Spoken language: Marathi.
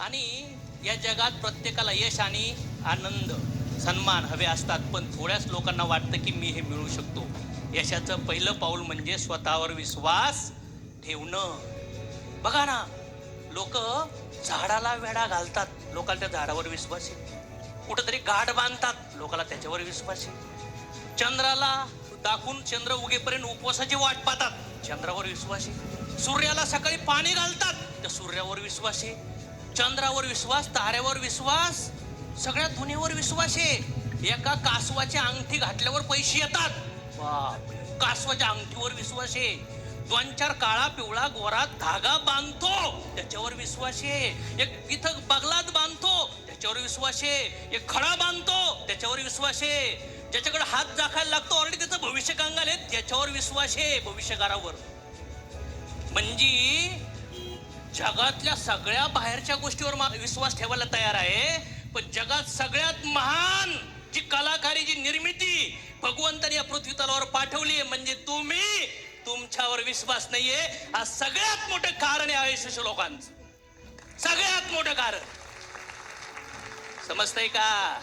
आणि या जगात प्रत्येकाला यश आणि आनंद सन्मान हवे असतात, पण थोड्याच लोकांना वाटतं की मी हे मिळवू शकतो. यशाचं पहिलं पाऊल म्हणजे स्वतःवर विश्वास ठेवणं. बघा ना, लोक झाडाला वेढा घालतात, लोकांना त्या झाडावर विश्वास आहे. कुठंतरी गाठ बांधतात, लोकांना त्याच्यावर विश्वास आहे. चंद्राला दाखवून चंद्र उगेपर्यंत उपवासाची वाट पाहतात, चंद्रावर विश्वास आहे. सूर्याला सकाळी पाणी घालतात, त्या सूर्यावर विश्वास आहे. चंद्रावर विश्वास, ताऱ्यावर विश्वास, सगळ्या दुनियेवर विश्वास आहे. एका कासवाची अंगठी घातल्यावर पैसे येतात, बाप, कासवाच्या अंगठीवर विश्वास आहे. दोन चार काळा पिवळा गोरा धागा बांधतो, त्याच्यावर विश्वास आहे. एक इथं बगलात बांधतो, त्याच्यावर विश्वास आहे. एक खडा बांधतो, त्याच्यावर विश्वास आहे. ज्याच्याकडे हात दाखायला लागतो ऑलरेडी त्याचं भविष्य कंगाल आहे, त्याच्यावर विश्वास आहे, भविष्यकारावर. म्हणजे जगातल्या सगळ्या बाहेरच्या गोष्टीवर विश्वास ठेवायला तयार आहे, पण जगात सगळ्यात महान जी कलाकारी, जी निर्मिती भगवंताने या पृथ्वी तलावर पाठवली आहे, म्हणजे तुम्ही, तुमच्यावर विश्वास नाहीये. हा सगळ्यात मोठं कारण आहे आयुष्य लोकांचं, सगळ्यात मोठं कारण. समजतंय का?